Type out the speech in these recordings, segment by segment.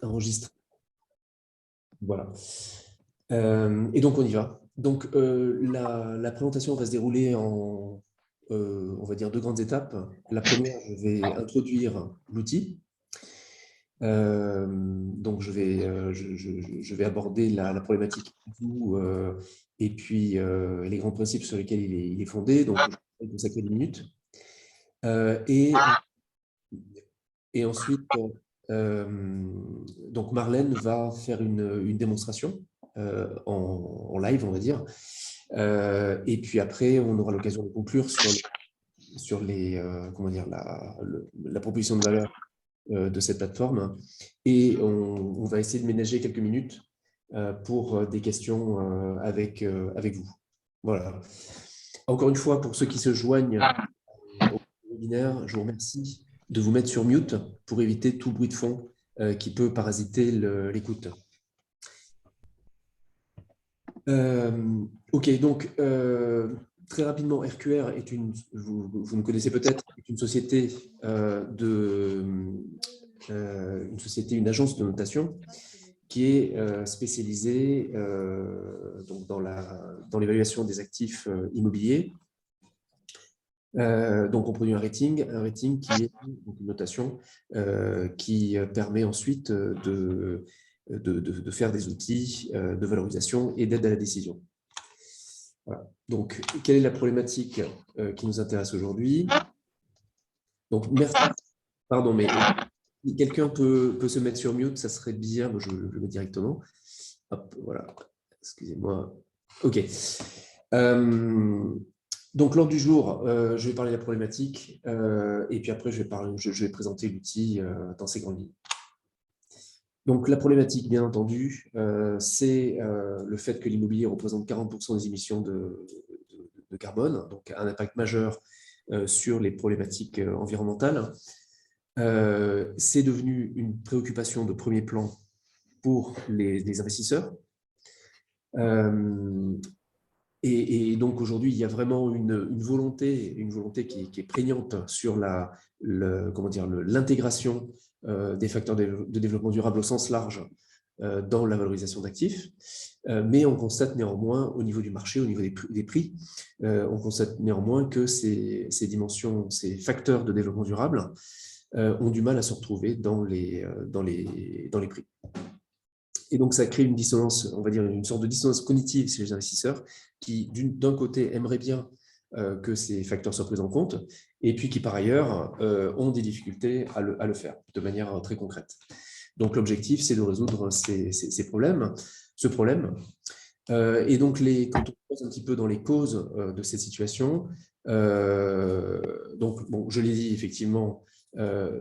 Enregistre. Voilà. Et donc, on y va. Donc, la présentation va se dérouler en, on va dire, deux grandes étapes. La première, je vais introduire l'outil. Donc, je vais aborder la problématique et puis les grands principes sur lesquels il est fondé. Donc, je vais consacrer 10 minutes. Et ensuite, donc Marlène va faire une démonstration en live, on va dire. Et puis après, on aura l'occasion de conclure sur comment dire, la proposition de valeur de cette plateforme. Et on va essayer de ménager quelques minutes pour des questions avec vous. Voilà. Encore une fois, pour ceux qui se joignent au webinaire, je vous remercie de vous mettre sur mute pour éviter tout bruit de fond qui peut parasiter l'écoute. Ok, donc très rapidement, RQR est vous me connaissez peut-être, est une société une agence de notation qui est spécialisée donc dans l'évaluation des actifs immobiliers. Donc, on produit un rating qui est une notation qui permet ensuite de faire des outils de valorisation et d'aide à la décision. Voilà. Donc, quelle est la problématique qui nous intéresse aujourd'hui? Donc, merci. Pardon, mais quelqu'un peut se mettre sur mute, ça serait bien. Moi, je le mets directement. Hop, voilà. Excusez-moi. OK. Donc, lors du jour, je vais parler de la problématique et puis après, je vais présenter l'outil dans ses grandes lignes. Donc, la problématique, bien entendu, c'est le fait que l'immobilier représente 40% des émissions de carbone, donc un impact majeur sur les problématiques environnementales. C'est devenu une préoccupation de premier plan pour les investisseurs. Et donc aujourd'hui, il y a vraiment une volonté qui est prégnante sur l'intégration des facteurs de développement durable au sens large dans la valorisation d'actifs. Mais on constate néanmoins, au niveau du marché, au niveau des prix, on constate néanmoins que ces dimensions, ces facteurs de développement durable ont du mal à se retrouver dans les prix. Et donc, ça crée une dissonance, on va dire une sorte de dissonance cognitive chez les investisseurs qui, d'un côté, aimeraient bien que ces facteurs soient pris en compte, et puis qui, par ailleurs, ont des difficultés à le faire de manière très concrète. Donc, l'objectif, c'est de résoudre ce problème. Et donc, quand on pose un petit peu dans les causes de cette situation, donc, bon, je l'ai dit, effectivement,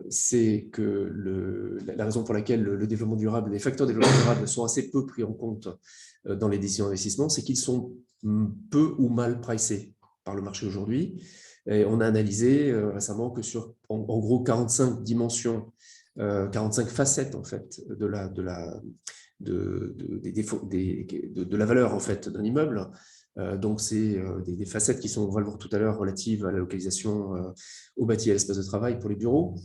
c'est que la raison pour laquelle le développement durable, les facteurs de développement durable sont assez peu pris en compte dans les décisions d'investissement, c'est qu'ils sont peu ou mal pricés par le marché aujourd'hui. Et on a analysé récemment que sur, en gros, 45 dimensions, 45 facettes, en fait, de la valeur, en fait, d'un immeuble. Donc, c'est des facettes qui sont, on va le voir tout à l'heure, relatives à la localisation au bâti et à l'espace de travail pour les bureaux.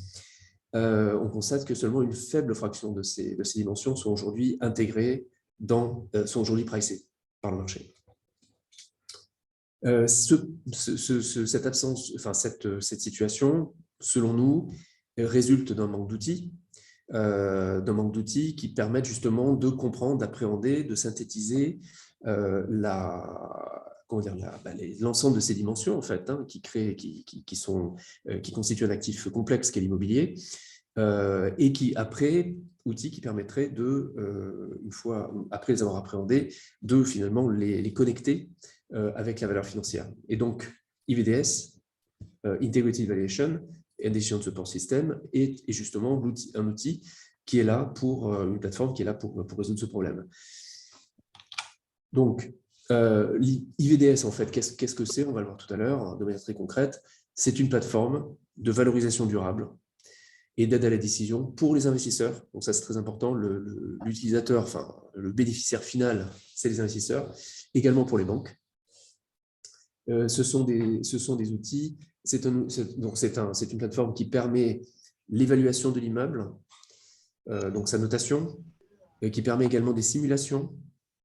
On constate que seulement une faible fraction de ces dimensions sont aujourd'hui intégrées sont aujourd'hui pricées par le marché. Cette absence, enfin cette situation, selon nous, résulte d'un manque d'outils, qui permettent justement de comprendre, d'appréhender, de synthétiser l'ensemble de ces dimensions en fait, hein, qui constituent un actif complexe qu'est l'immobilier, et outils qui permettraient une fois après les avoir appréhendés, de finalement les connecter avec la valeur financière. Et donc, IVDS, Integrated Valuation and Decision Support System, est justement un outil qui est là pour une plateforme qui est là pour résoudre ce problème. Donc, IVDS, en fait, qu'est-ce que c'est? On va le voir tout à l'heure de manière très concrète. C'est une plateforme de valorisation durable et d'aide à la décision pour les investisseurs. Donc ça, c'est très important. L'utilisateur, enfin, le bénéficiaire final, c'est les investisseurs, également pour les banques. Ce sont des outils. C'est une plateforme qui permet l'évaluation de l'immeuble donc sa notation, qui permet également des simulations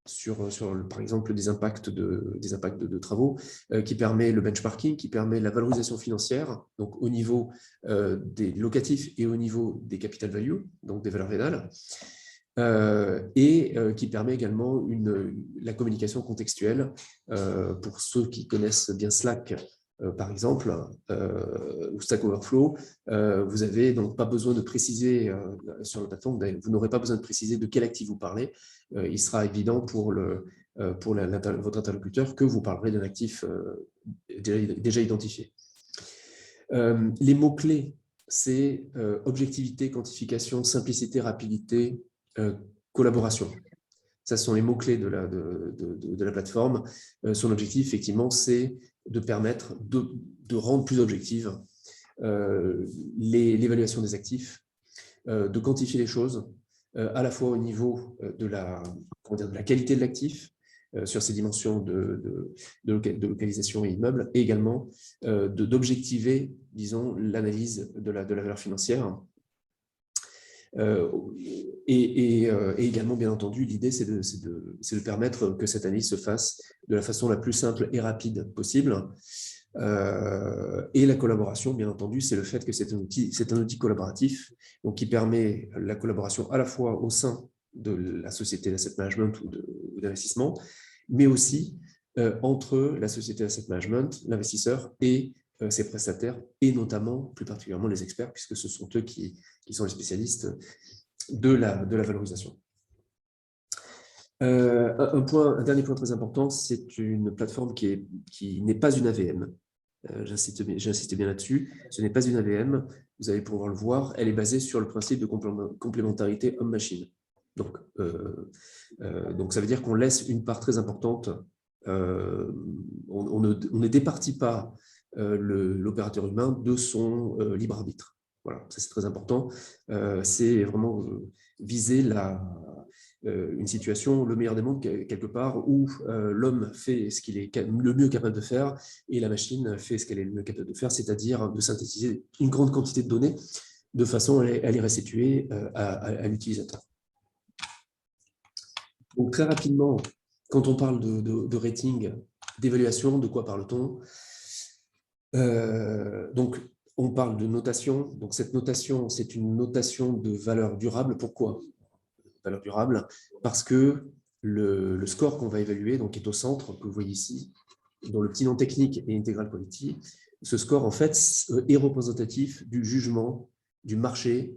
sur par exemple, des impacts de travaux, qui permet le benchmarking, qui permet la valorisation financière, donc au niveau des locatifs et au niveau des capital value, donc des valeurs vénales, et qui permet également la communication contextuelle. Pour ceux qui connaissent bien Slack, par exemple, ou Stack Overflow, vous n'avez donc pas besoin de préciser sur la plateforme, vous n'aurez pas besoin de préciser de quel actif vous parlez. Il sera évident pour votre interlocuteur que vous parlerez d'un actif déjà identifié. Les mots-clés, c'est objectivité, quantification, simplicité, rapidité, collaboration. Ça, ce sont les mots-clés de la plateforme. Son objectif, effectivement, c'est de permettre de rendre plus objective l'évaluation des actifs, de quantifier les choses, à la fois au niveau de la qualité de l'actif, sur ces dimensions de localisation et immeuble, et également d'objectiver, disons, l'analyse de la valeur financière. Et également, bien entendu, l'idée, c'est de permettre que cette analyse se fasse de la façon la plus simple et rapide possible. Et la collaboration, bien entendu, c'est le fait que c'est un outil collaboratif, donc qui permet la collaboration à la fois au sein de la société d'asset management ou d'investissement, mais aussi entre la société d'asset management, l'investisseur et ses prestataires, et notamment, plus particulièrement, les experts, puisque ce sont eux qui sont les spécialistes de la valorisation. Un dernier point très important, c'est une plateforme qui n'est pas une AVM. J'insiste bien là-dessus. Ce n'est pas une AVM, vous allez pouvoir le voir, elle est basée sur le principe de complémentarité homme-machine. Donc, ça veut dire qu'on laisse une part très importante, on ne départit pas l'opérateur humain de son libre arbitre. Voilà, ça c'est très important. C'est vraiment viser une situation, le meilleur des mondes, quelque part, où l'homme fait ce qu'il est le mieux capable de faire et la machine fait ce qu'elle est le mieux capable de faire, c'est-à-dire de synthétiser une grande quantité de données de façon à les restituer à l'utilisateur. Donc, très rapidement, quand on parle de rating, d'évaluation, de quoi parle-t-on? Donc, on parle de notation. Donc, cette notation, c'est une notation de valeur durable. Pourquoi valeur durable? Parce que le score qu'on va évaluer, donc, est au centre, que vous voyez ici, dont le petit nom technique est Integral Quality. Ce score, en fait, est représentatif du jugement du marché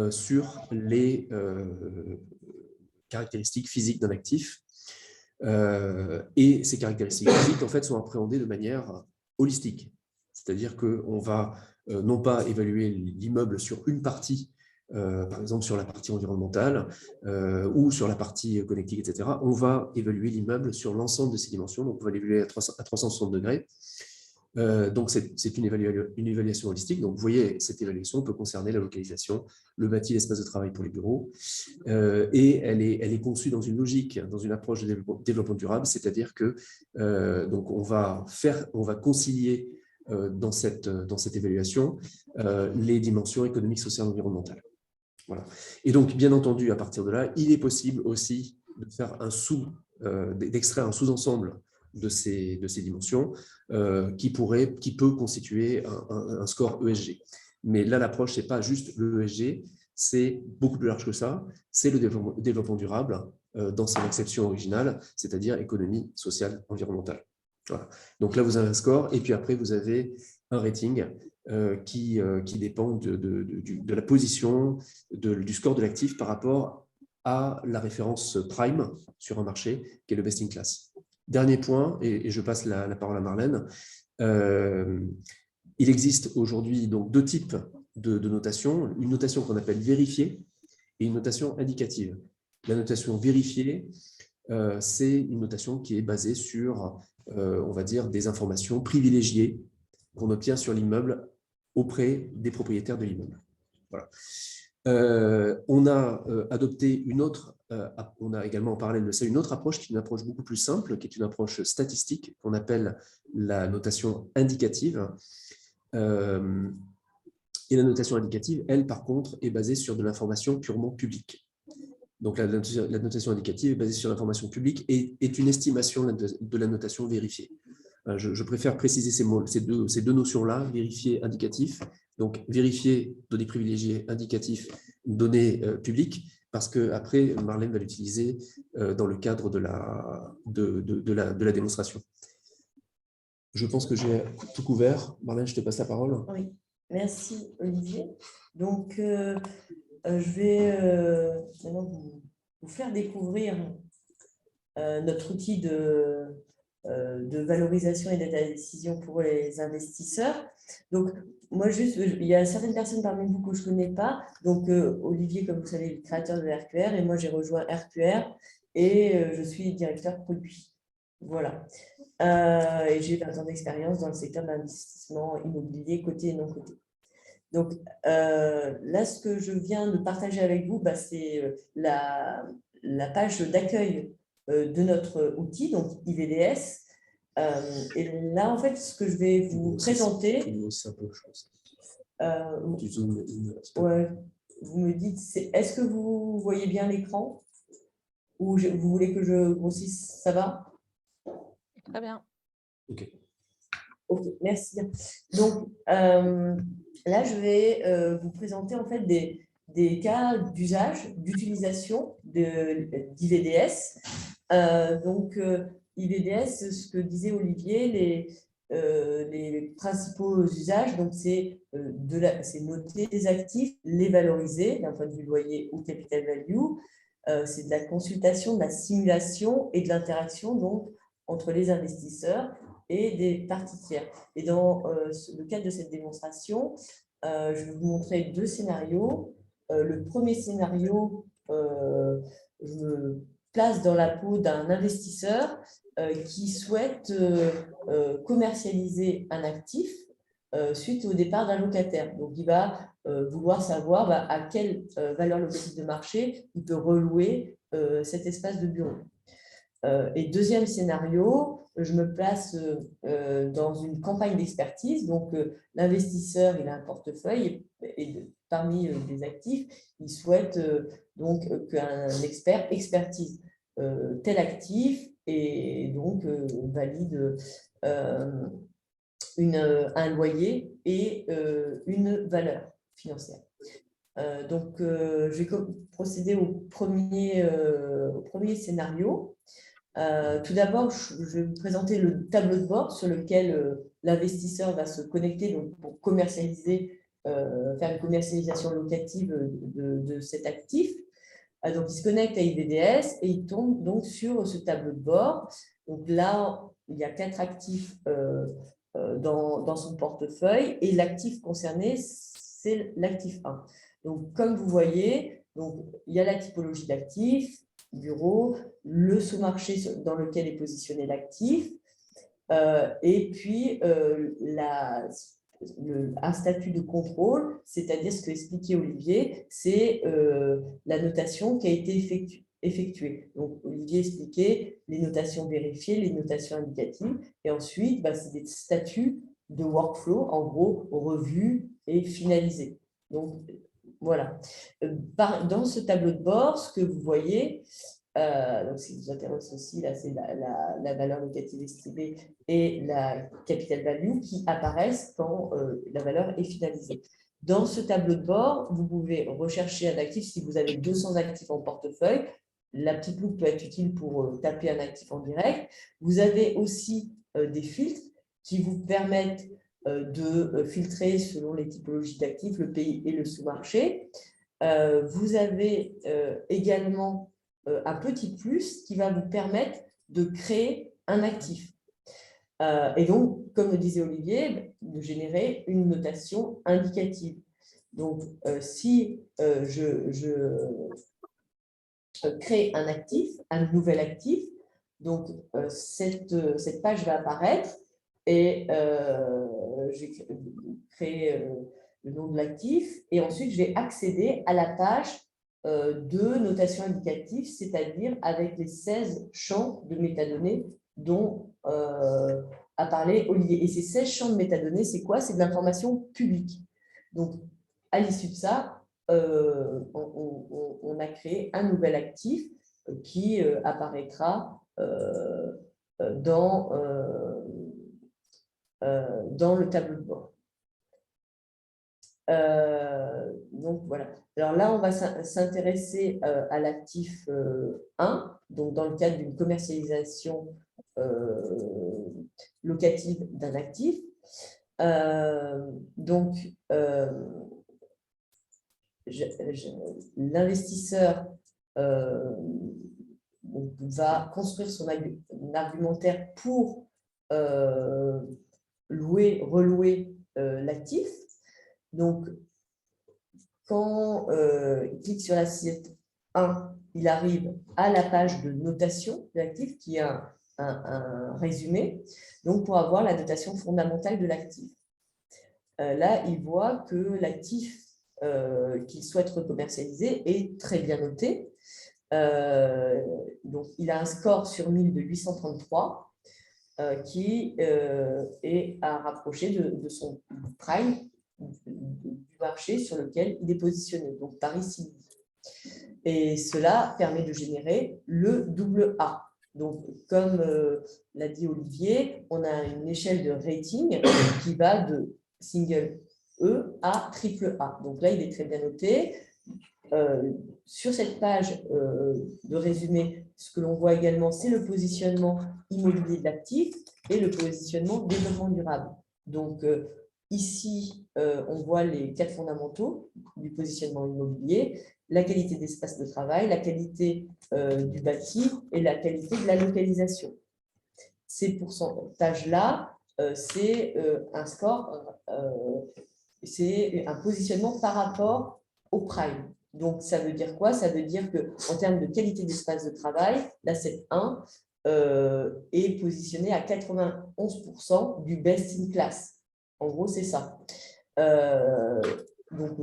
sur les caractéristiques physiques d'un actif. Et ces caractéristiques physiques, en fait, sont appréhendées de manière holistique. C'est-à-dire qu'on va non pas évaluer l'immeuble sur une partie, par exemple sur la partie environnementale ou sur la partie connectique, etc. On va évaluer l'immeuble sur l'ensemble de ces dimensions, donc on va l'évaluer à 360 degrés. Donc, c'est une évaluation holistique. Donc, vous voyez, cette évaluation peut concerner la localisation, le bâti, l'espace de travail pour les bureaux. Et elle est conçue dans une logique, dans une approche de développement durable, c'est-à-dire que donc on va concilier dans cette évaluation les dimensions économiques, sociales et environnementales. Voilà. Et donc, bien entendu, à partir de là, il est possible aussi de faire d'extraire un sous-ensemble de ces dimensions qui peut constituer un score ESG. Mais là, l'approche, ce n'est pas juste le ESG, c'est beaucoup plus large que ça. C'est le développement durable dans son acception originale, c'est-à-dire économie, sociale, environnementale. Voilà. Donc là, vous avez un score et puis après, vous avez un rating qui dépend de la position, du score de l'actif par rapport à la référence prime sur un marché qui est le best in class. Dernier point, et je passe la parole à Marlène. Il existe aujourd'hui donc deux types de notation. Une notation qu'on appelle vérifiée et une notation indicative. La notation vérifiée, c'est une notation qui est basée sur, on va dire, des informations privilégiées qu'on obtient sur l'immeuble auprès des propriétaires de l'immeuble. Voilà. On a adopté une autre, on a également en parallèle de ça une autre approche qui est une approche beaucoup plus simple, qui est une approche statistique qu'on appelle la notation indicative. Et la notation indicative, elle, par contre, est basée sur de l'information purement publique. Donc, la notation indicative est basée sur l'information publique et est une estimation de la notation vérifiée. Je préfère préciser ces deux notions-là, vérifié, indicatif. Donc, vérifier, données privilégiées, indicatif, données publiques, parce qu'après, Marlène va l'utiliser dans le cadre de la démonstration. Je pense que j'ai tout couvert. Marlène, je te passe la parole. Oui, merci Olivier. Donc, je vais maintenant vous faire découvrir notre outil de valorisation et de décision pour les investisseurs. Donc, moi, juste, il y a certaines personnes parmi vous que je ne connais pas. Donc, Olivier, comme vous savez, est le créateur de RQR et moi, j'ai rejoint RQR et je suis directeur produit. Voilà. Et j'ai 20 ans d'expérience dans le secteur de l'investissement immobilier, côté et non côté. Donc, là, ce que je viens de partager avec vous, c'est la page d'accueil de notre outil, donc IVDS. Et là, en fait, ce que je vais vous présenter… Ouais, vous me dites, est-ce que vous voyez bien l'écran? Ou vous voulez que je grossisse? Ça va? Très bien. Ok, merci. Donc, là, je vais vous présenter en fait des cas d'usage, d'utilisation d'IVDS. Donc, IVDS, ce que disait Olivier, les principaux usages, donc c'est noter des actifs, les valoriser d'un point de vue loyer ou capital value. C'est de la consultation, de la simulation et de l'interaction donc entre les investisseurs et des parties tiers. Et dans le cadre de cette démonstration, je vais vous montrer deux scénarios. Le premier scénario, je me place dans la peau d'un investisseur qui souhaite commercialiser un actif suite au départ d'un locataire. Donc, il va vouloir savoir à quelle valeur locative de marché il peut relouer cet espace de bureau. Et deuxième scénario, je me place dans une campagne d'expertise. Donc, l'investisseur, il a un portefeuille et parmi les actifs, il souhaite donc qu'un expert expertise tel actif et donc valide un loyer et une valeur financière. Donc, je vais procéder au premier scénario. Tout d'abord, je vais vous présenter le tableau de bord sur lequel l'investisseur va se connecter donc, pour commercialiser, faire une commercialisation locative de cet actif. Donc, il se connecte à IVDS et il tombe donc sur ce tableau de bord. Donc là, il y a 4 actifs dans son portefeuille et l'actif concerné, c'est l'actif 1. Donc, comme vous voyez, donc, il y a la typologie d'actifs, bureau, le sous-marché dans lequel est positionné l'actif, et puis un statut de contrôle, c'est-à-dire ce que expliquait Olivier, c'est la notation qui a été effectuée. Donc, Olivier expliquait les notations vérifiées, les notations indicatives, et ensuite, c'est des statuts de workflow, en gros, revus et finalisés. Donc, voilà. Dans ce tableau de bord, ce que vous voyez, donc ce qui vous intéresse aussi, là, c'est la valeur locative estimée et la capital value qui apparaissent quand la valeur est finalisée. Dans ce tableau de bord, vous pouvez rechercher un actif si vous avez 200 actifs en portefeuille. La petite loupe peut être utile pour taper un actif en direct. Vous avez aussi des filtres qui vous permettent de filtrer selon les typologies d'actifs, le pays et le sous-marché. Vous avez également un petit plus qui va vous permettre de créer un actif. Et donc, comme le disait Olivier, de générer une notation indicative. Donc, si je crée un actif, un nouvel actif, donc cette page va apparaître et je vais créer le nom de l'actif et ensuite je vais accéder à la page de notation indicative, c'est-à-dire avec les 16 champs de métadonnées dont a parlé Olivier. Et ces 16 champs de métadonnées, c'est quoi? C'est de l'information publique. Donc, à l'issue de ça, on a créé un nouvel actif qui apparaîtra dans le tableau de bord. Donc voilà. Alors là, on va s'intéresser à l'actif 1, donc dans le cadre d'une commercialisation locative d'un actif. Donc, l'investisseur va construire son argumentaire pour relouer l'actif. Donc, quand il clique sur l'assiette 1, il arrive à la page de notation de l'actif qui est un résumé, donc pour avoir la notation fondamentale de l'actif. Là, il voit que l'actif qu'il souhaite recommercialiser est très bien noté. Donc, il a un score sur 1000 de 833 qui est à rapprocher de son prime du marché sur lequel il est positionné, donc Paris CBD. Et cela permet de générer le double A. Donc, comme l'a dit Olivier, on a une échelle de rating qui va de single E à triple A. Donc là, il est très bien noté. Sur cette page de résumé, ce que l'on voit également, c'est le positionnement immobilier de l'actif et le positionnement développement durable. Donc, ici, on voit les 4 fondamentaux du positionnement immobilier, la qualité d'espace de travail, la qualité du bâti et la qualité de la localisation. Ces pourcentages-là, c'est un score, c'est un positionnement par rapport au prime. Donc, ça veut dire quoi? Ça veut dire qu'en termes de qualité d'espace de travail, l'asset 1 est positionné à 91% du best in class. En gros, c'est ça. Donc,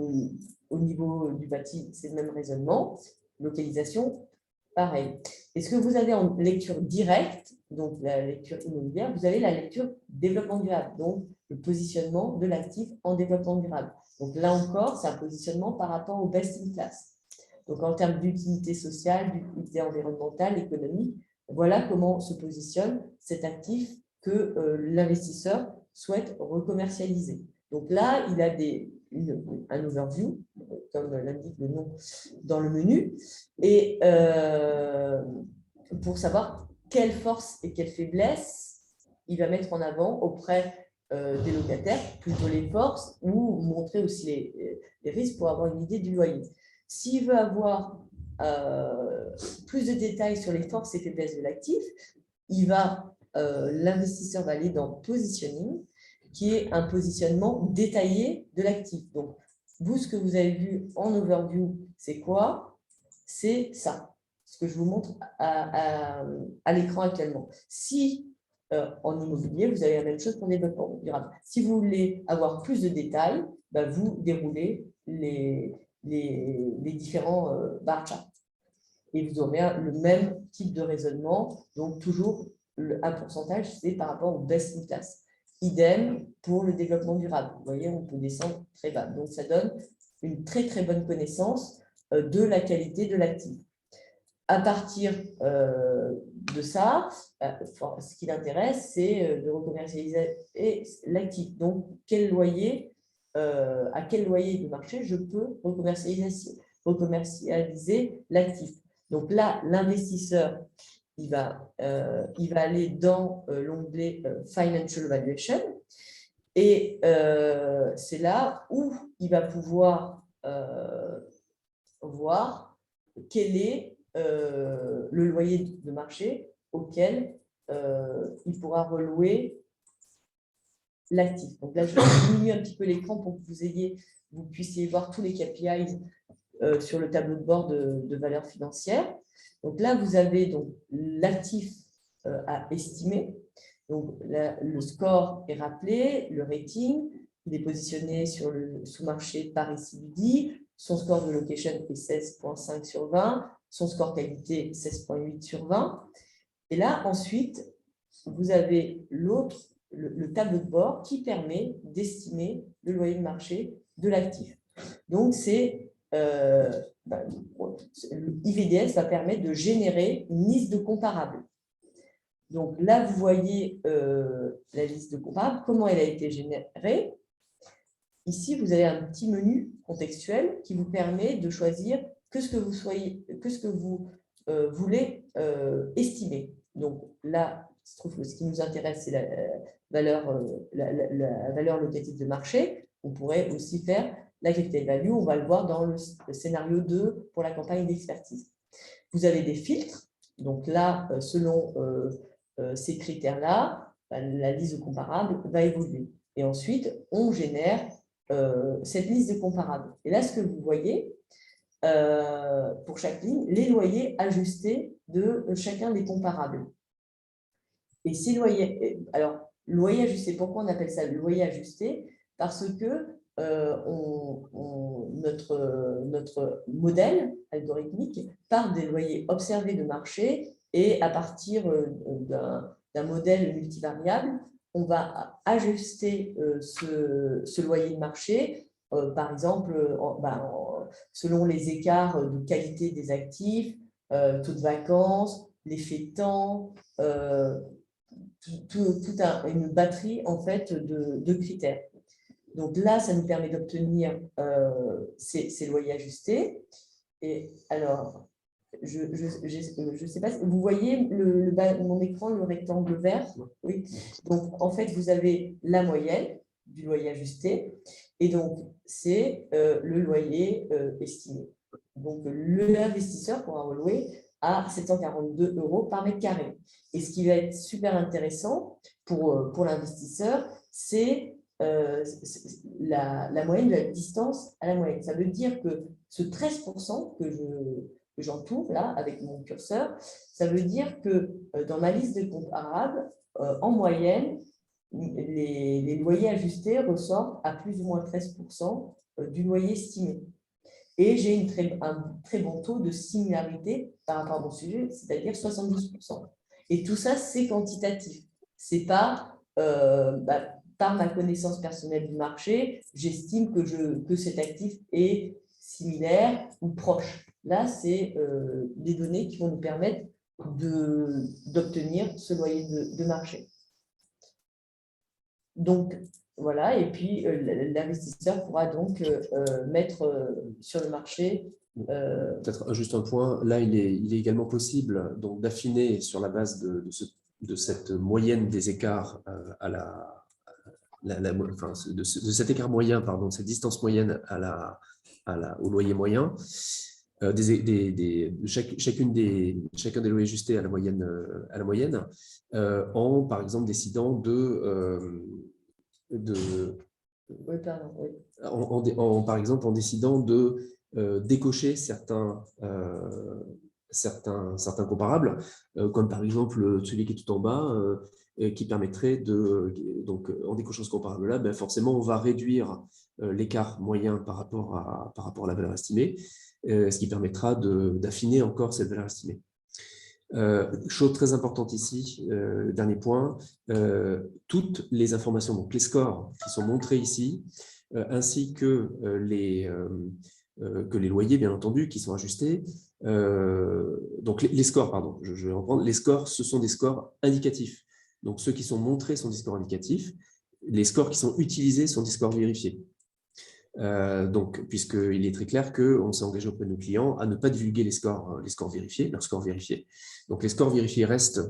au niveau du bâti, c'est le même raisonnement. Localisation, pareil. Et ce que vous avez en lecture directe, donc la lecture immobilière, vous avez la lecture développement durable, donc le positionnement de l'actif en développement durable. Donc là encore, c'est un positionnement par rapport au best in class. Donc en termes d'utilité sociale, d'utilité environnementale, économique, voilà comment se positionne cet actif que l'investisseur souhaite recommercialiser. Donc là, il a un overview, comme l'indique le nom dans le menu, et pour savoir quelle force et quelle faiblesse il va mettre en avant auprès des locataires, plutôt les forces, ou montrer aussi les risques pour avoir une idée du loyer. S'il veut avoir plus de détails sur les forces et faiblesses de l'actif, l'investisseur va aller dans Positioning, qui est un positionnement détaillé de l'actif. Donc, vous, ce que vous avez vu en overview, c'est quoi? C'est ça, ce que je vous montre à l'écran actuellement. Si en immobilier, vous avez la même chose pour le développement durable. Si vous voulez avoir plus de détails, vous déroulez les différents bar charts. Et vous aurez le même type de raisonnement, donc toujours un pourcentage, c'est par rapport au best in class. Idem pour le développement durable. Vous voyez, on peut descendre très bas. Donc, ça donne une très, très bonne connaissance de la qualité de l'actif. À partir de ça, ce qui l'intéresse, c'est de recommercialiser l'actif. Donc, à quel loyer de marché je peux recommercialiser l'actif. Donc là, l'investisseur, il va aller dans l'onglet Financial Valuation et c'est là où il va pouvoir voir quel est le loyer de marché auquel il pourra relouer l'actif. Donc là, je vais diminuer un petit peu l'écran pour que vous puissiez voir tous les KPIs sur le tableau de bord de valeur financière. Donc là, vous avez l'actif à estimer. Donc le score est rappelé, le rating, il est positionné sur le sous-marché Paris CBD. Son score de location est 16,5 sur 20. Son score qualité, 16,8 sur 20. Et là, ensuite, vous avez le tableau de bord qui permet d'estimer le loyer de marché de l'actif. Donc, IVDS va permettre de générer une liste de comparables. Donc là, vous voyez la liste de comparables, comment elle a été générée. Ici, vous avez un petit menu contextuel qui vous permet de choisir que ce que vous voulez estimer. Donc là, il se trouve que ce qui nous intéresse, c'est la valeur locative de marché. On pourrait aussi faire la capital value, on va le voir dans le scénario 2 pour la campagne d'expertise. Vous avez des filtres. Donc là, selon ces critères-là, la liste de comparables va évoluer. Et ensuite, on génère cette liste de comparables. Et là, ce que vous voyez, pour chaque ligne, les loyers ajustés de chacun des comparables. Et ces loyers, alors, loyer ajusté, pourquoi on appelle ça le loyer ajusté? Parce que notre modèle algorithmique part des loyers observés de marché et à partir d'un modèle multivariable, on va ajuster ce loyer de marché, par exemple, selon les écarts de qualité des actifs, taux de vacances, l'effet temps, une batterie en fait de critères. Donc là, ça nous permet d'obtenir ces loyers ajustés. Et alors, je ne sais pas, vous voyez mon écran, le rectangle vert? Oui. Donc, en fait, vous avez la moyenne du loyer ajusté. Et donc, c'est le loyer estimé. Donc, l'investisseur pourra louer à 742 € par mètre carré. Et ce qui va être super intéressant pour l'investisseur, c'est la moyenne de la distance à la moyenne. Ça veut dire que ce 13% que j'entoure là avec mon curseur, ça veut dire que dans ma liste de comparables, en moyenne, les loyers ajustés ressortent à plus ou moins 13% du loyer estimé. Et j'ai un très bon taux de similarité par rapport à mon sujet, c'est-à-dire 72%. Et tout ça, c'est quantitatif. Ce n'est pas par ma connaissance personnelle du marché, j'estime que cet actif est similaire ou proche. Là, c'est des données qui vont nous permettre d'obtenir ce loyer de marché. Donc, voilà, et puis l'investisseur pourra donc mettre sur le marché. Peut-être juste un point, là il est également possible donc d'affiner sur la base de cette moyenne des écarts de cet écart moyen, pardon, de cette distance moyenne au loyer moyen, chacun des loyers ajustés à la moyenne, par exemple décidant Oui, pardon, oui. par exemple en décidant de décocher certains comparables, comme par exemple celui qui est tout en bas, qui permettrait donc en décochant ce comparable-là, forcément on va réduire l'écart moyen par rapport à la valeur estimée, ce qui permettra d'affiner encore cette valeur estimée. Chose très importante ici, dernier point, toutes les informations, donc les scores qui sont montrés ici, ainsi que les loyers, bien entendu, qui sont ajustés. Donc les scores, pardon, je vais reprendre. Les scores, ce sont des scores indicatifs. Donc ceux qui sont montrés sont des scores indicatifs. Les scores qui sont utilisés sont des scores vérifiés. Donc, puisqu'il est très clair qu'on s'est engagé auprès de nos clients à ne pas divulguer les scores vérifiés, leurs scores vérifiés. Donc, les scores vérifiés restent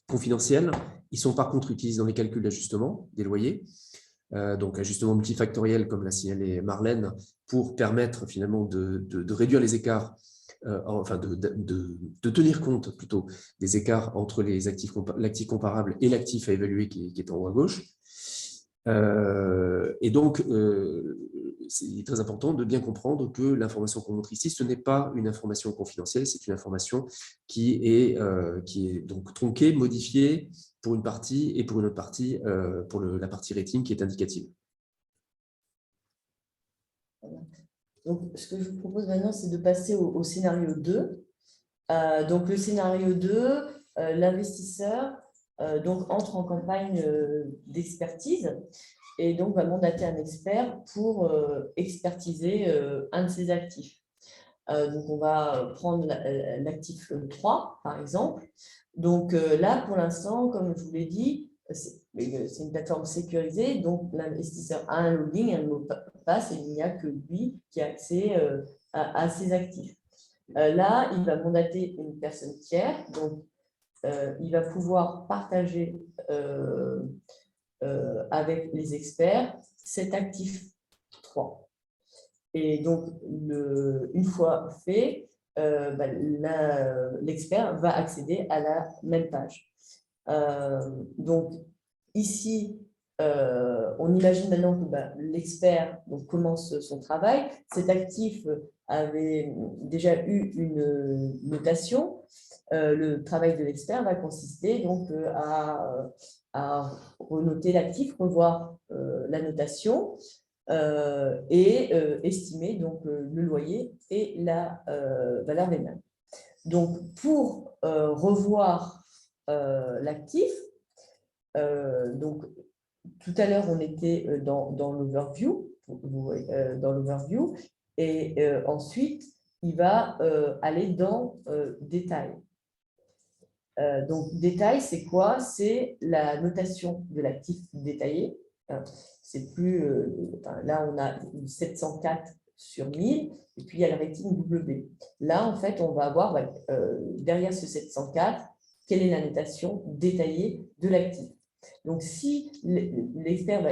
confidentiels. Ils sont par contre utilisés dans les calculs d'ajustement des loyers. Donc, ajustement multifactoriel, comme l'a signalé Marlène, pour permettre finalement de réduire les écarts, enfin de tenir compte plutôt des écarts entre l'actif comparable et l'actif à évaluer qui est en haut à gauche. Et donc, c'est très important de bien comprendre que l'information qu'on montre ici, ce n'est pas une information confidentielle, c'est une information qui est donc tronquée, modifiée pour une partie et pour une autre partie, pour la partie rating qui est indicative. Donc, ce que je vous propose maintenant, c'est de passer au scénario 2. Donc, le scénario 2, l'investisseur donc entre en campagne d'expertise et donc va mandater un expert pour expertiser un de ses actifs. Donc, on va prendre l'actif 3, par exemple. Donc là, pour l'instant, comme je vous l'ai dit, c'est une plateforme sécurisée, donc l'investisseur a un login, un mot de passe, et il n'y a que lui qui a accès à ses actifs. Là, il va mandater une personne tiers, donc il va pouvoir partager avec les experts cet actif 3. Et donc, une fois fait, l'expert va accéder à la même page. Donc, ici, on imagine maintenant que l'expert commence son travail. Cet actif avait déjà eu une notation. Le travail de l'expert va consister donc à renoter l'actif, revoir la notation, et estimer donc le loyer et la valeur vénale. Donc, pour revoir l'actif, donc tout à l'heure on était dans l'overview, et ensuite il va aller dans détail. Donc, détail, c'est quoi? C'est la notation de l'actif détaillé. C'est plus, là, on a une 704 sur 1000, et puis il y a le rating WB. Là, en fait, on va avoir, derrière ce 704, quelle est la notation détaillée de l'actif. Donc, si l'expert,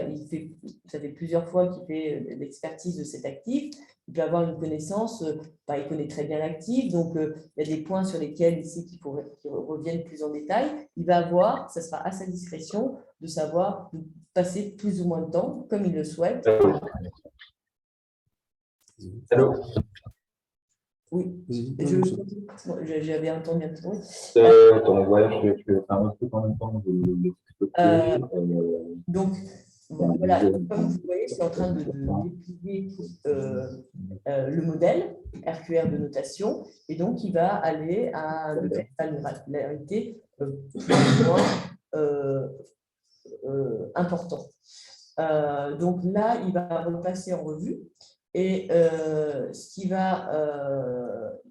ça fait plusieurs fois qu'il fait l'expertise de cet actif, il peut avoir une connaissance, il connaît très bien l'actif, donc il y a des points sur lesquels ici qu'il reviennent plus en détail. Il va avoir, ça sera à sa discrétion, de savoir de passer plus ou moins de temps, comme il le souhaite. Allô? Oui, j'avais entendu un peu. Attends, voilà, je fais un truc en même temps. Donc, voilà, comme vous voyez, je suis en train de déplier le modèle RQR de notation, et donc il va aller à la granularité plus ou moins important. Donc là, il va repasser en revue, et ce qui va,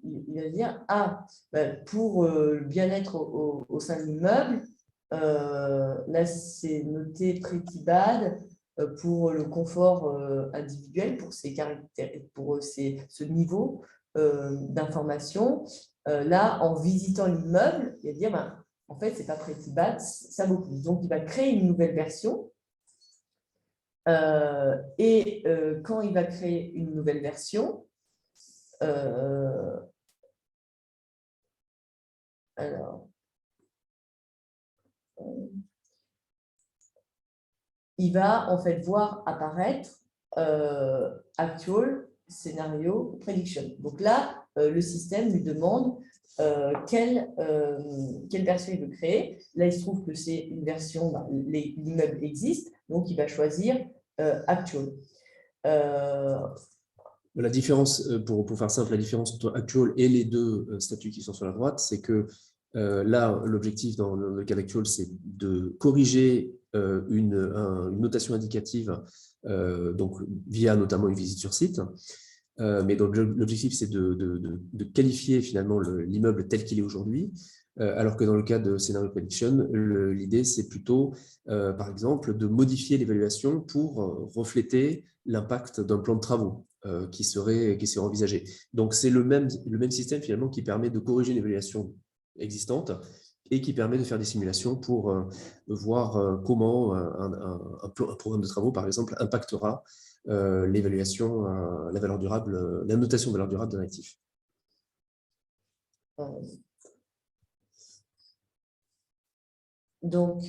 il va dire, pour le bien-être au sein de l'immeuble, là c'est noté Pretty Bad pour le confort individuel, pour ses caractères, pour ce niveau d'information. Là, en visitant l'immeuble, il va dire, en fait, c'est pas Pretty Bad, ça vaut plus. Donc, il va créer une nouvelle version. Et quand il va créer une nouvelle version, il va en fait voir apparaître actual, scénario, prediction. Donc là, le système lui demande quelle version il veut créer. Là, il se trouve que c'est une version, l'immeuble existe, donc il va choisir actual. La différence, pour faire simple, la différence entre actual et les deux statuts qui sont sur la droite, c'est que là, l'objectif dans le cas actual, c'est de corriger une notation indicative, donc via notamment une visite sur site. Mais donc l'objectif, c'est de qualifier finalement l'immeuble tel qu'il est aujourd'hui, alors que dans le cas de Scenario Prediction, l'idée, c'est plutôt, par exemple, de modifier l'évaluation pour refléter l'impact d'un plan de travaux qui serait envisagé. Donc, c'est le même système finalement qui permet de corriger une évaluation existante et qui permet de faire des simulations pour voir comment un programme de travaux, par exemple, impactera l'évaluation, la valeur durable, la notation de valeur durable d'un actif. Donc,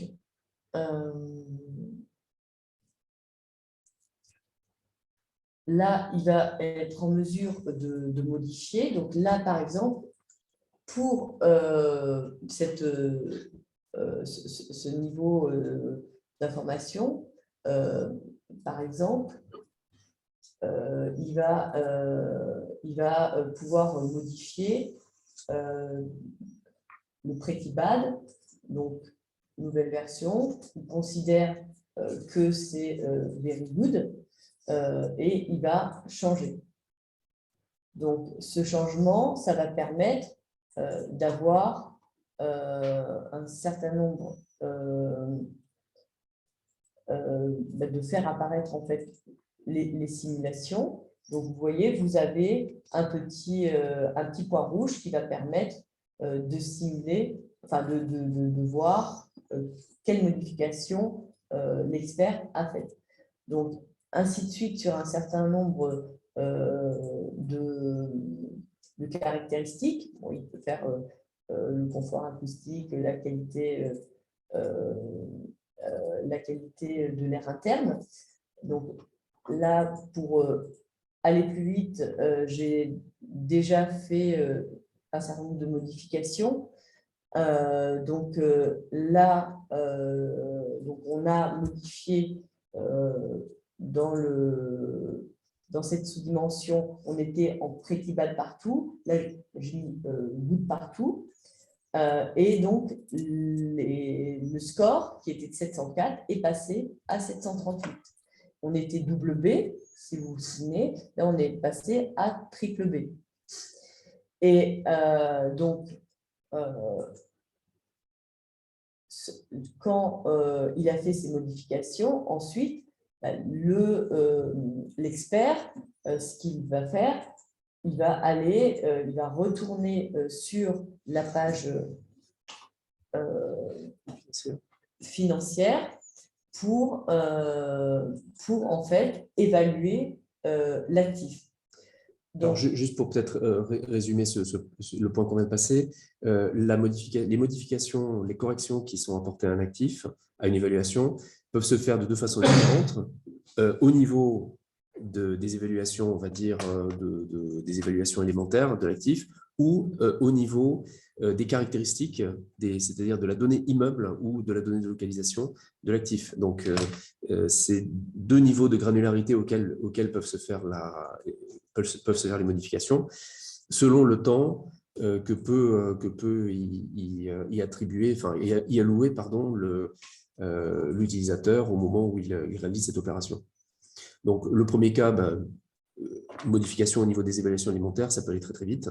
là, il va être en mesure de modifier. Donc là, par exemple, pour ce niveau d'information, par exemple, il va pouvoir modifier le Pretty Bad, donc nouvelle version. Il considère que c'est very good et il va changer. Donc, ce changement, ça va permettre d'avoir un certain nombre de faire apparaître en fait les simulations. Donc, vous voyez, vous avez un petit point rouge qui va permettre de simuler, enfin de voir quelle modification l'expert a faite. Donc, ainsi de suite sur un certain nombre de caractéristiques. Bon, il peut faire le confort acoustique, la qualité de l'air interne. Donc là, pour aller plus vite, j'ai déjà fait un certain nombre de modifications. Donc là, donc on a modifié dans cette sous-dimension, on était en pretty bad partout. Là, j'ai mis good partout. Et donc, le score, qui était de 704, est passé à 738. On était double B, si vous vous souvenez. Là, on est passé à triple B. Et donc, quand il a fait ces modifications, ensuite, l'expert, ce qu'il va faire, il va retourner sur la page financière pour en fait évaluer l'actif. Alors, juste pour peut-être résumer le point qu'on vient de passer, les modifications, les corrections qui sont apportées à un actif, à une évaluation, peuvent se faire de deux façons différentes. Au niveau des évaluations, on va dire, des évaluations élémentaires de l'actif, ou au niveau des caractéristiques, c'est-à-dire de la donnée immeuble ou de la donnée de localisation de l'actif. Donc, c'est deux niveaux de granularité auxquels peuvent se faire les modifications, selon le temps que peut y attribuer, enfin, y allouer, pardon, l'utilisateur au moment où il réalise cette opération. Donc, le premier cas, modification au niveau des évaluations alimentaires, ça peut aller très très vite.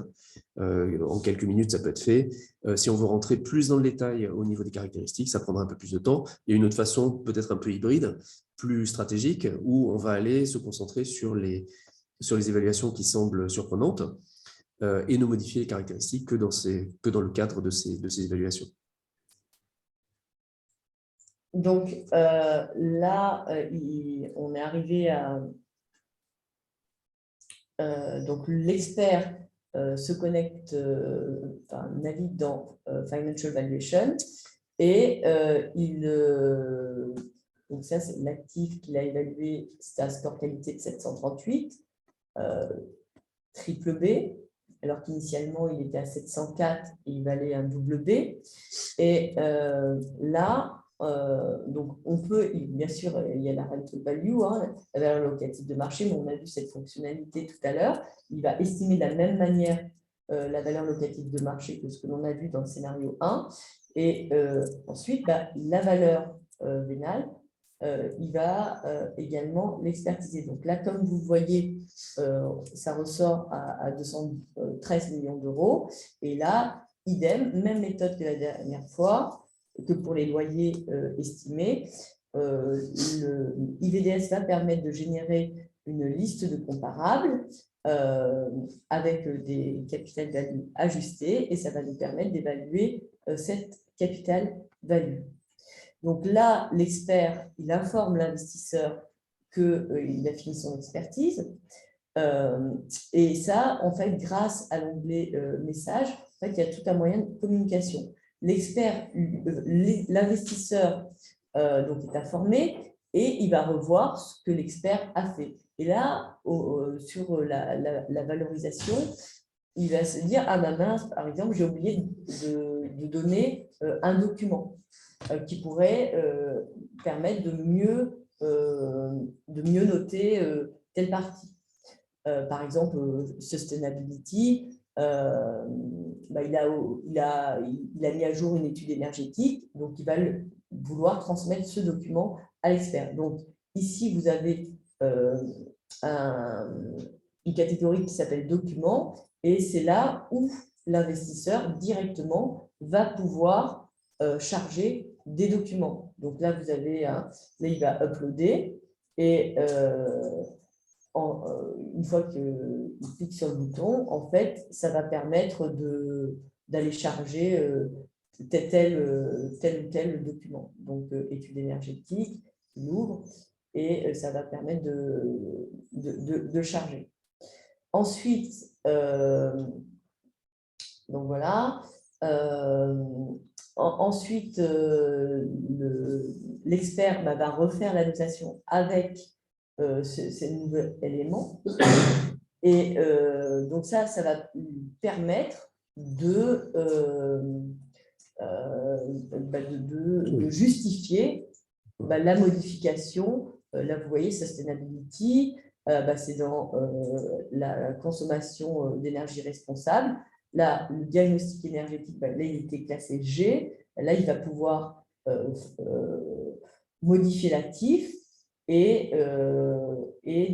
En quelques minutes, ça peut être fait. Si on veut rentrer plus dans le détail au niveau des caractéristiques, ça prendra un peu plus de temps. Il y a une autre façon, peut-être un peu hybride, plus stratégique, où on va aller se concentrer sur les évaluations qui semblent surprenantes et ne modifier les caractéristiques que dans le cadre de ces évaluations. Donc là, on est arrivé à… donc donc se connecte, navigue dans Financial Valuation et donc ça c'est l'actif qu'il a évalué, c'est un score qualité de 738, triple B, alors qu'initialement il était à 704 et il valait un double B. Et là, donc on peut, bien sûr, il y a la rental value, la valeur locative de marché, mais on a vu cette fonctionnalité tout à l'heure. Il va estimer de la même manière la valeur locative de marché que ce que l'on a vu dans le scénario 1. Et ensuite, la valeur vénale, il va également l'expertiser. Donc là, comme vous voyez, ça ressort à 213 millions d'euros. Et là, idem, même méthode que la dernière fois, que pour les loyers estimés, le IVDS va permettre de générer une liste de comparables avec des capital value ajustés et ça va nous permettre d'évaluer cette capital value. Donc là, l'expert, il informe l'investisseur qu'il a fini son expertise. Et ça, en fait, grâce à l'onglet message, en fait, il y a tout un moyen de communication. L'expert, l'investisseur, donc est informé et il va revoir ce que l'expert a fait. Et là, sur la valorisation, il va se dire, ah mince, par exemple, j'ai oublié de donner un document qui pourrait permettre de mieux noter telle partie. Par exemple, sustainability, il a mis à jour une étude énergétique, donc il va vouloir transmettre ce document à l'expert. Donc, ici, vous avez une catégorie qui s'appelle documents, et c'est là où l'investisseur directement va pouvoir charger des documents. Donc là, vous avez, là, il va uploader, et une fois qu'il clique sur le bouton, en fait, ça va permettre d'aller charger tel ou tel document. Donc, étude énergétique, il ouvre, et ça va permettre de charger. Ensuite, donc voilà. Ensuite, l'expert va refaire la notation avec ces nouveaux éléments. Et donc ça va lui permettre de justifier la modification. Là, vous voyez, sustainability, c'est dans la consommation d'énergie responsable. Là, le diagnostic énergétique, là, il était classé G. Là, il va pouvoir modifier l'actif et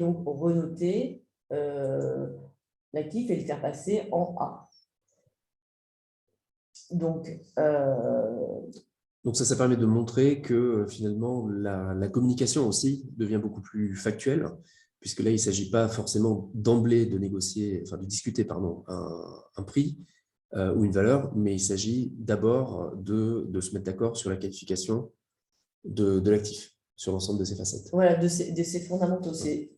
donc renoter l'actif et le faire passer en A. Donc, ça permet de montrer que finalement, la communication aussi devient beaucoup plus factuelle, puisque là, il ne s'agit pas forcément d'emblée de négocier, enfin de discuter, pardon, un prix ou une valeur, mais il s'agit d'abord de se mettre d'accord sur la qualification de l'actif, sur l'ensemble de ses facettes. Voilà, de ces fondamentaux. C'est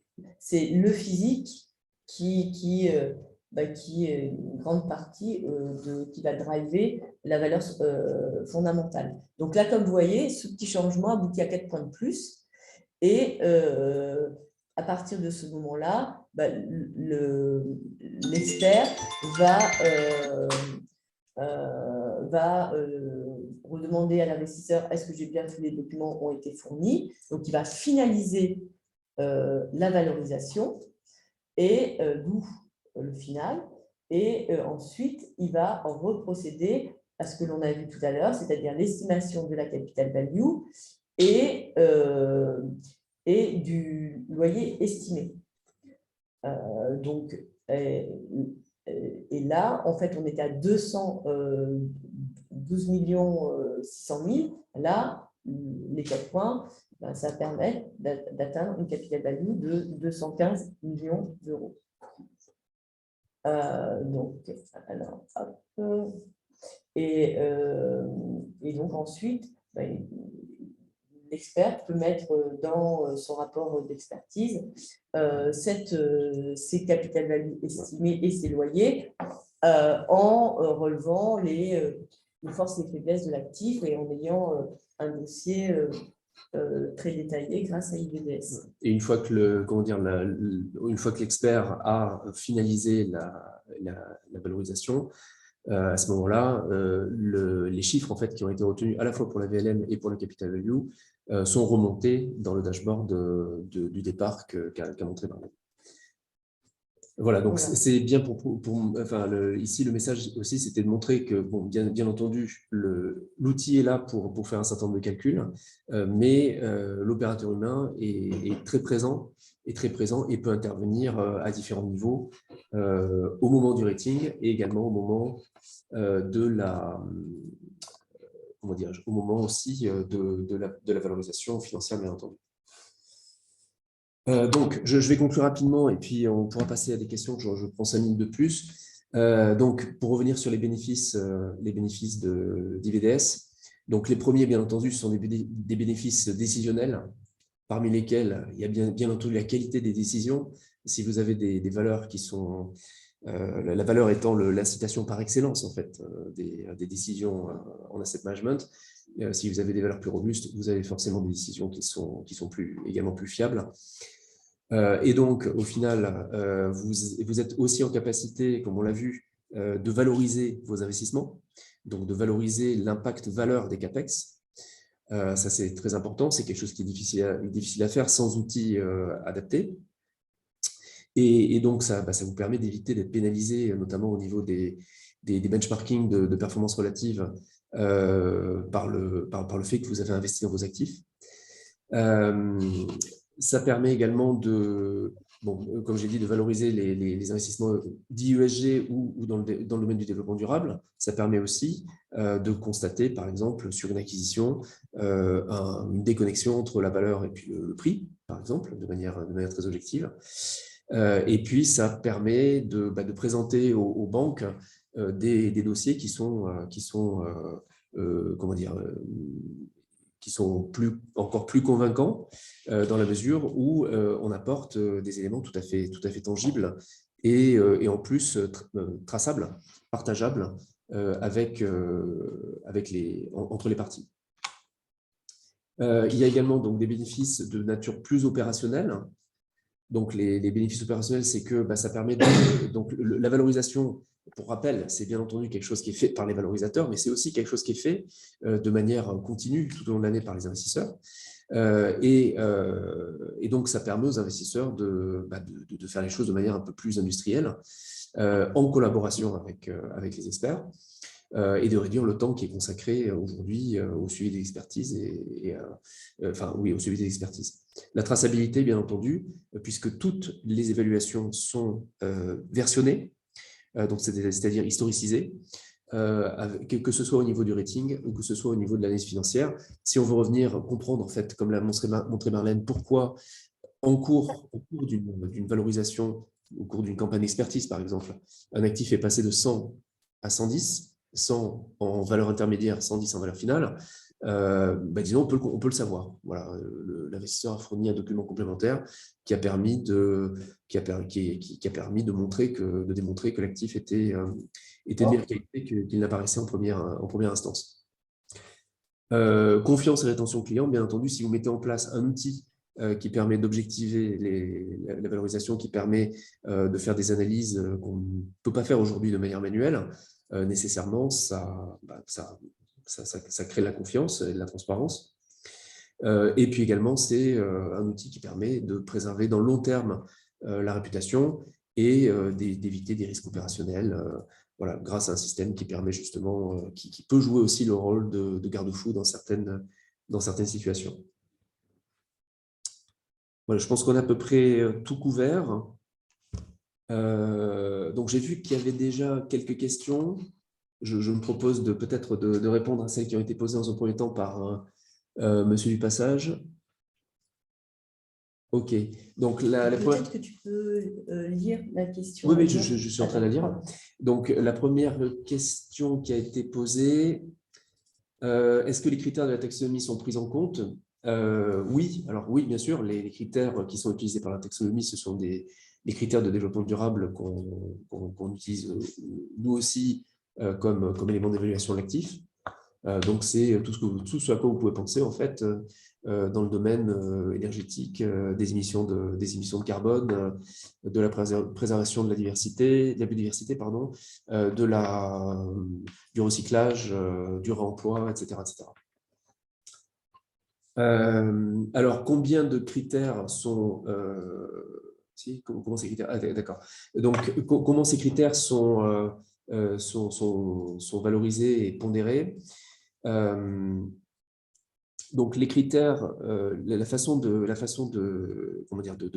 le physique qui est une grande partie qui va driver la valeur fondamentale. Donc là, comme vous voyez, ce petit changement aboutit à 4 points de plus. Et à partir de ce moment-là, l'expert va redemander à l'investisseur est-ce que j'ai bien tous les documents ont été fournis. Donc, il va finaliser la valorisation et d'où le final. Et ensuite, il va reprocéder à ce que l'on a vu tout à l'heure, c'est-à-dire l'estimation de la capital value et du loyer estimé. Donc, et là, en fait, on était à 212 600 000. Là, les 4 points, ça permet d'atteindre une capital value de 215 millions d'euros. Donc, alors, hop. Et donc ensuite, l'expert peut mettre dans son rapport d'expertise ces capital value estimées et ses loyers en relevant les forces et les faiblesses de l'actif et en ayant un dossier très détaillé grâce à IVDS. Et une fois que une fois que l'expert a finalisé la valorisation, à ce moment-là, les chiffres en fait, qui ont été retenus à la fois pour la VLM et pour le capital value sont remontés dans le dashboard du départ qu'a montré Marlène. Voilà, donc voilà. C'est bien ici, le message aussi, c'était de montrer que, bon, bien entendu, l'outil est là pour faire un certain nombre de calculs, mais l'opérateur humain est très présent et peut intervenir à différents niveaux au moment du rating et également au moment au moment aussi de la valorisation financière, bien entendu. Donc, je vais conclure rapidement et puis on pourra passer à des questions. Je prends 5 minutes de plus. Donc, pour revenir sur les bénéfices d'IVDS, donc les premiers, bien entendu, ce sont des bénéfices décisionnels, parmi lesquels il y a bien entendu la qualité des décisions. Si vous avez des valeurs qui sont… la valeur étant l'incitation par excellence, en fait, des décisions en asset management. Si vous avez des valeurs plus robustes, vous avez forcément des décisions qui sont également plus fiables. Et donc, au final, vous êtes aussi en capacité, comme on l'a vu, de valoriser vos investissements, donc de valoriser l'impact valeur des CAPEX. Ça, c'est très important. C'est quelque chose qui est difficile à faire sans outils adaptés. Et donc, ça vous permet d'éviter d'être pénalisé, notamment au niveau des benchmarking de performance relative par le fait que vous avez investi dans vos actifs. Ça permet également de, bon, comme j'ai dit, de valoriser les investissements dits ESG ou dans le domaine du développement durable. Ça permet aussi de constater, par exemple, sur une acquisition, une déconnexion entre la valeur et puis le prix, par exemple, de manière très objective. Et puis, ça permet de présenter aux banques des dossiers qui sont comment dire, qui sont encore plus convaincants dans la mesure où on apporte des éléments tout à fait tangibles et en plus traçables, partageables entre les parties. Il y a également donc, des bénéfices de nature plus opérationnelle. Donc, les bénéfices opérationnels, c'est que ça permet donc la valorisation. Pour rappel, c'est bien entendu quelque chose qui est fait par les valorisateurs, mais c'est aussi quelque chose qui est fait de manière continue tout au long de l'année par les investisseurs. Et donc, ça permet aux investisseurs de faire les choses de manière un peu plus industrielle, en collaboration avec les experts, et de réduire le temps qui est consacré aujourd'hui au suivi des expertises au suivi des expertises. La traçabilité, bien entendu, puisque toutes les évaluations sont versionnées, donc c'est-à-dire historicisées, que ce soit au niveau du rating ou que ce soit au niveau de l'analyse financière. Si on veut revenir comprendre, en fait, comme l'a montré Marlène, pourquoi au cours d'une valorisation, au cours d'une campagne d'expertise, par exemple, un actif est passé de 100 à 110, 100 en valeur intermédiaire, 110 en valeur finale, disons, on peut le savoir. Voilà, l'investisseur a fourni un document complémentaire qui a permis de démontrer que l'actif était de meilleure qualité qu'il n'apparaissait en première instance. Confiance et rétention client, bien entendu, si vous mettez en place un outil qui permet d'objectiver la valorisation, qui permet de faire des analyses qu'on ne peut pas faire aujourd'hui de manière manuelle, nécessairement, ça crée la confiance et de la transparence. Et puis également, c'est un outil qui permet de préserver dans le long terme la réputation et d'éviter des risques opérationnels, voilà, grâce à un système qui permet justement, qui peut jouer aussi le rôle de garde-fou dans certaines situations. Voilà, je pense qu'on a à peu près tout couvert. Donc, j'ai vu qu'il y avait déjà quelques questions. Je me propose peut-être de répondre à celles qui ont été posées dans un premier temps par Monsieur du Passage. OK. Donc, peut-être que tu peux lire la question. Oui, je suis en train de la lire. Donc, la première question qui a été posée, est-ce que les critères de la taxonomie sont pris en compte? Oui, alors oui, bien sûr, les critères qui sont utilisés par la taxonomie, ce sont des critères de développement durable qu'on utilise nous aussi comme élément d'évaluation de l'actif. Donc, c'est tout ce à quoi vous pouvez penser, en fait, dans le domaine énergétique, des émissions de carbone, de la préservation de la biodiversité, pardon, du recyclage, du réemploi, etc. Alors, combien de critères sont… comment ces critères… Ah, d'accord. Donc, comment ces critères sont valorisés et pondérés? Donc, les critères, la façon de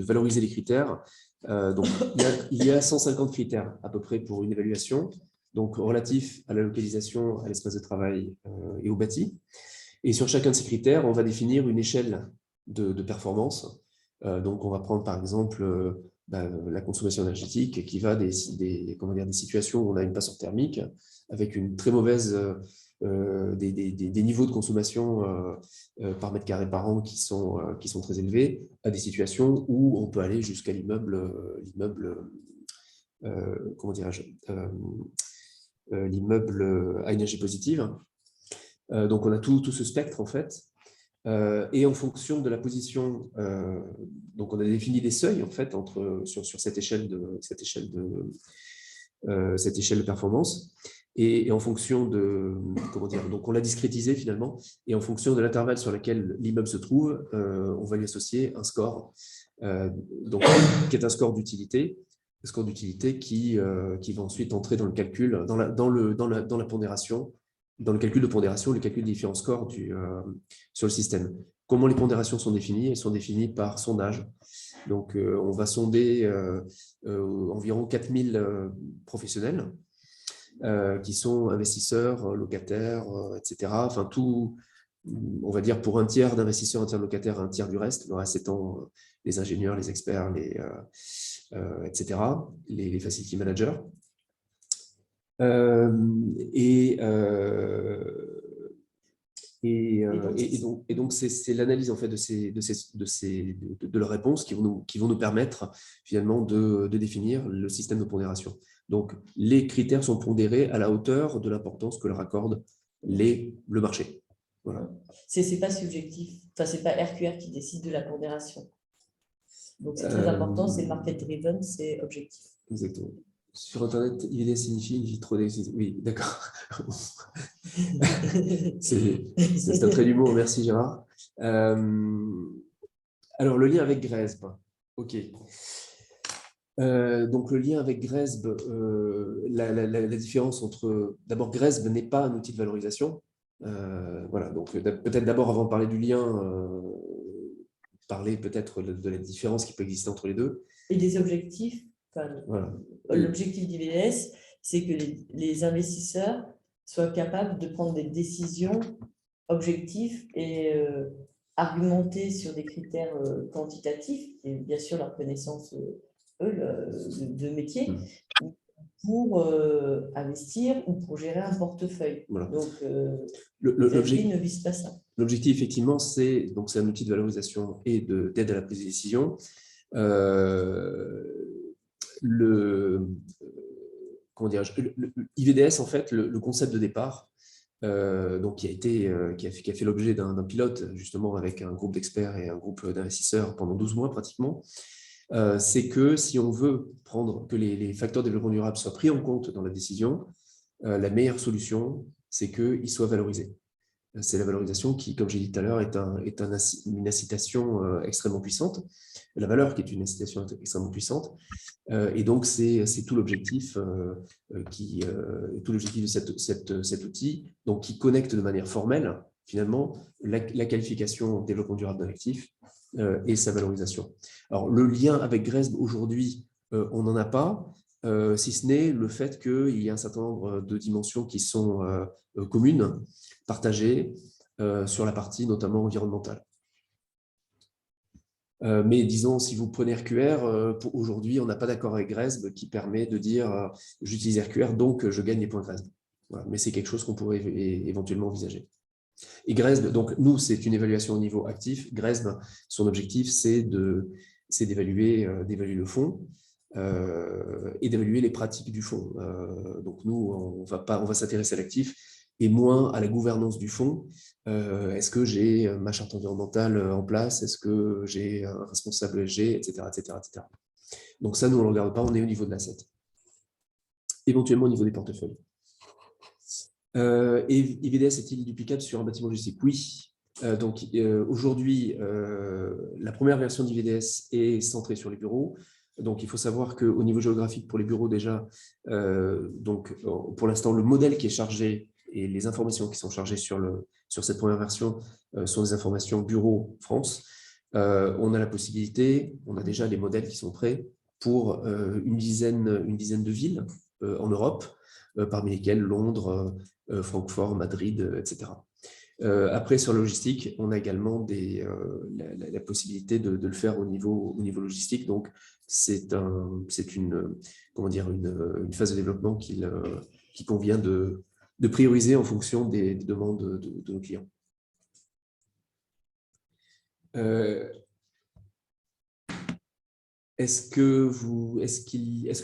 valoriser les critères, donc, il y a 150 critères à peu près pour une évaluation, donc relatifs à la localisation, à l'espace de travail et au bâti. Et sur chacun de ces critères, on va définir une échelle de performance. Donc, on va prendre par exemple la consommation énergétique qui va des situations où on a une passoire thermique avec une très mauvaise… des niveaux de consommation par mètre carré par an qui sont très élevés, à des situations où on peut aller jusqu'à l'immeuble à énergie positive. Donc, on a tout ce spectre, en fait. Et en fonction de la position, donc on a défini des seuils, en fait, sur cette échelle de performance. Et en fonction de, donc on l'a discrétisé finalement, et en fonction de l'intervalle sur lequel l'immeuble se trouve, on va lui associer un score, donc, qui est un score d'utilité, qui va ensuite entrer dans le calcul, dans la pondération dans le calcul de pondération, le calcul des différents scores sur le système. Comment les pondérations sont définies? Elles sont définies par sondage. Donc, on va sonder environ 4000 professionnels qui sont investisseurs, locataires, etc. Enfin, tout, on va dire pour un tiers d'investisseurs, un tiers de locataires, un tiers du reste. Le reste étant les ingénieurs, les experts, etc., les facility managers. Et donc c'est l'analyse en fait de leurs réponses qui vont nous permettre finalement de définir le système de pondération. Donc les critères sont pondérés à la hauteur de l'importance que leur accorde le marché. Voilà. C'est pas subjectif, enfin c'est pas RQR qui décide de la pondération. Donc c'est très important, c'est market driven, c'est objectif. Exactement. Sur Internet, IVDS signifie une trop d'existence. Oui, d'accord. C'est un trait d'humour, merci Gérard. Alors, le lien avec GRESB. OK. Donc, le lien avec GRESB, la différence entre... D'abord, GRESB n'est pas un outil de valorisation. Voilà, donc peut-être d'abord, avant de parler du lien, parler peut-être de la différence qui peut exister entre les deux. Et des objectifs. Voilà. L'objectif d'IVDS, c'est que les investisseurs soient capables de prendre des décisions objectives et argumentées sur des critères quantitatifs, et bien sûr leur connaissance de métier, pour investir ou pour gérer un portefeuille. Voilà. Donc, l'objectif ne vise pas ça. L'objectif, effectivement, c'est un outil de valorisation et d'aide à la prise de décision. IVDS, en fait, le concept de départ, donc qui a fait l'objet d'un pilote, justement, avec un groupe d'experts et un groupe d'investisseurs pendant 12 mois, pratiquement, c'est que si on veut que les facteurs de développement durable soient pris en compte dans la décision, la meilleure solution, c'est qu'ils soient valorisés. C'est la valorisation qui, comme j'ai dit tout à l'heure, est une incitation extrêmement puissante. La valeur qui est une incitation extrêmement puissante. Et donc, c'est tout l'objectif de cet outil, donc, qui connecte de manière formelle, finalement, la qualification développement durable d'un actif et sa valorisation. Alors, le lien avec GRESB, aujourd'hui, on n'en a pas, si ce n'est le fait qu'il y a un certain nombre de dimensions qui sont communes, partagées sur la partie notamment environnementale. Mais disons, si vous prenez RQR, aujourd'hui, on n'a pas d'accord avec GRESB qui permet de dire j'utilise RQR, donc je gagne les points GRESB. Voilà. Mais c'est quelque chose qu'on pourrait éventuellement envisager. Et GRESB, donc nous, c'est une évaluation au niveau actif. GRESB, son objectif, c'est d'évaluer le fonds et d'évaluer les pratiques du fonds. Donc nous, on va s'intéresser à l'actif et moins à la gouvernance du fonds. Est-ce que j'ai ma charte environnementale en place? Est-ce que j'ai un responsable ESG, etc., etc., etc. Donc ça, nous, on ne le regarde pas, on est au niveau de l'asset. Éventuellement au niveau des portefeuilles. Et IVDS est-il duplicable sur un bâtiment logistique? Oui. Donc aujourd'hui, la première version d'IVDS est centrée sur les bureaux. Donc, il faut savoir qu'au niveau géographique, pour les bureaux déjà, donc, pour l'instant, le modèle qui est chargé et les informations qui sont chargées sur cette première version sont des informations bureau France. On a la possibilité, on a déjà les modèles qui sont prêts pour une dizaine de villes en Europe, parmi lesquelles Londres, Francfort, Madrid, etc. Après, sur la logistique, on a également la possibilité de le faire au niveau logistique. Donc, c'est une phase de développement qui convient de prioriser en fonction des demandes de nos clients. Est-ce que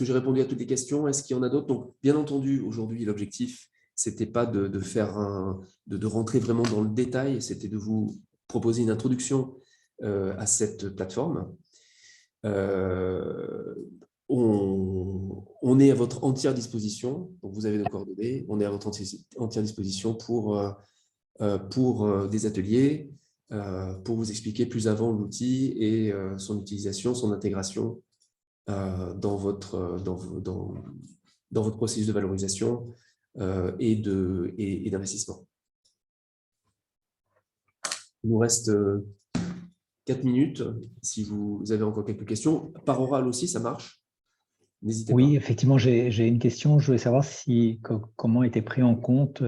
j'ai répondu à toutes les questions? Est-ce qu'il y en a d'autres? Donc, bien entendu, aujourd'hui, l'objectif, c'était pas de rentrer vraiment dans le détail, c'était de vous proposer une introduction à cette plateforme. On est à votre entière disposition, donc vous avez nos coordonnées, on est à votre entière disposition pour des ateliers, pour vous expliquer plus avant l'outil et son utilisation, son intégration dans votre processus de valorisation et d'investissement. Il nous reste 4 minutes. Si vous avez encore quelques questions, par oral aussi, ça marche. N'hésitez pas. Oui, effectivement, j'ai une question. Je voulais savoir comment était pris en compte,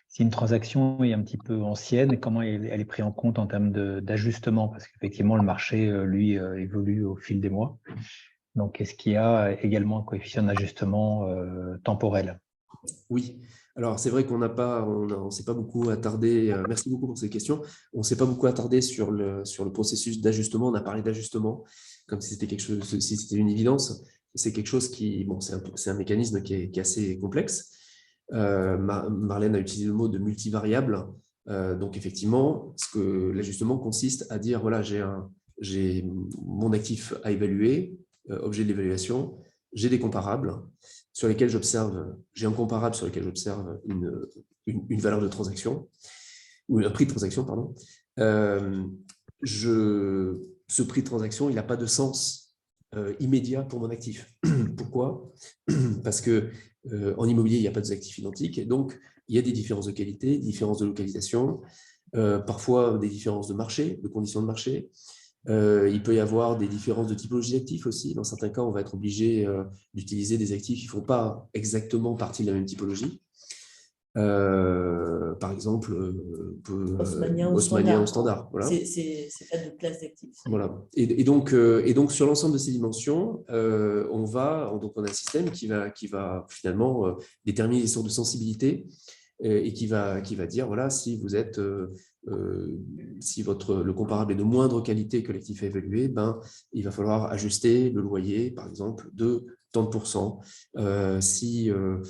si une transaction est un petit peu ancienne, comment elle est prise en compte en termes d'ajustement, parce qu'effectivement, le marché, lui, évolue au fil des mois. Donc, est-ce qu'il y a également un coefficient d'ajustement temporel? Oui. Alors, c'est vrai qu'on on s'est pas beaucoup attardé. Merci beaucoup pour ces questions. On ne s'est pas beaucoup attardé sur le processus d'ajustement. On a parlé d'ajustement comme si c'était quelque chose, si c'était une évidence. C'est quelque chose qui, bon, c'est un mécanisme qui est assez complexe. Marlène a utilisé le mot de multivariable. Donc, effectivement, l'ajustement consiste à dire, voilà, j'ai mon actif à évaluer, objet de l'évaluation, j'ai des comparables sur lesquels j'observe, j'ai un comparable sur lequel j'observe une valeur de transaction, ou un prix de transaction, pardon. Ce prix de transaction, il n'a pas de sens immédiat pour mon actif. Pourquoi? Parce que en immobilier, il n'y a pas d'actifs identiques, et donc il y a des différences de qualité, des différences de localisation, parfois des différences de marché, de conditions de marché. Il peut y avoir des différences de typologie d'actifs aussi. Dans certains cas, on va être obligé d'utiliser des actifs qui ne font pas exactement partie de la même typologie. Par exemple, haussmannien ou standard. Voilà. C'est pas de classe d'actifs. Voilà. Et donc, sur l'ensemble de ces dimensions, on a un système qui va finalement déterminer les sortes de sensibilité et qui va dire, voilà, si vous êtes, si le comparable est de moindre qualité que l'actif à évaluer, il va falloir ajuster le loyer, par exemple, de tant de pourcents. Si le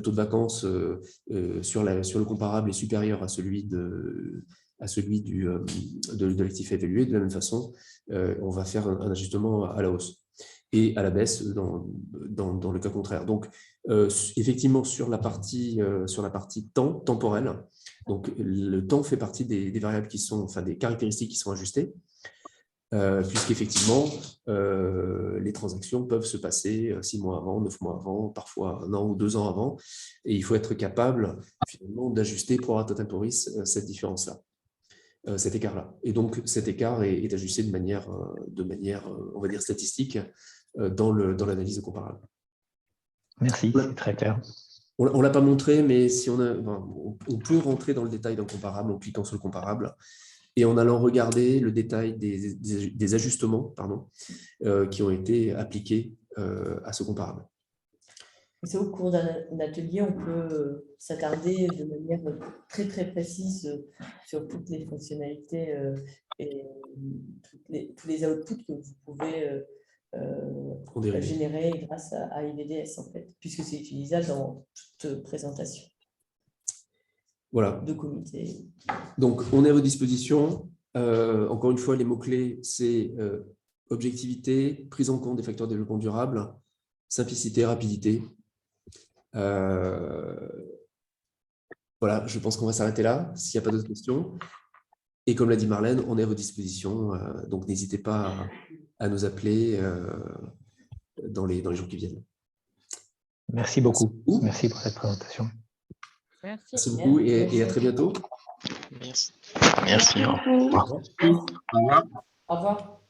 taux de vacances sur le comparable est supérieur à celui de l'actif à évaluer, de la même façon, on va faire un ajustement à la hausse et à la baisse dans le cas contraire. Donc, effectivement, sur la partie temps, temporelle, donc le temps fait partie des variables qui sont, enfin des caractéristiques qui sont ajustées, puisqu'effectivement, les transactions peuvent se passer 6 mois avant, 9 mois avant, parfois 1 an ou 2 ans avant, et il faut être capable finalement d'ajuster pro rata temporis cette différence-là. Cet écart-là. Et donc, cet écart est ajusté de manière, on va dire, statistique dans l'analyse comparable. Merci, c'est très clair. On ne l'a pas montré, mais si on peut rentrer dans le détail d'un comparable en cliquant sur le comparable et en allant regarder le détail des ajustements qui ont été appliqués à ce comparable. C'est au cours d'un atelier, on peut s'attarder de manière très très précise sur toutes les fonctionnalités et tous les outputs que vous pouvez générer grâce à IVDS, en fait, puisque c'est utilisable dans toute présentation. Voilà. De comité. Donc, on est à votre disposition. Encore une fois, les mots-clés, c'est objectivité, prise en compte des facteurs de développement durable, simplicité, rapidité. Voilà, je pense qu'on va s'arrêter là, s'il n'y a pas d'autres questions. Et comme l'a dit Marlène, on est à votre disposition, donc n'hésitez pas à nous appeler dans les jours qui viennent. Merci beaucoup. Merci pour cette présentation. Merci beaucoup et à très bientôt. Merci. Merci. Au revoir.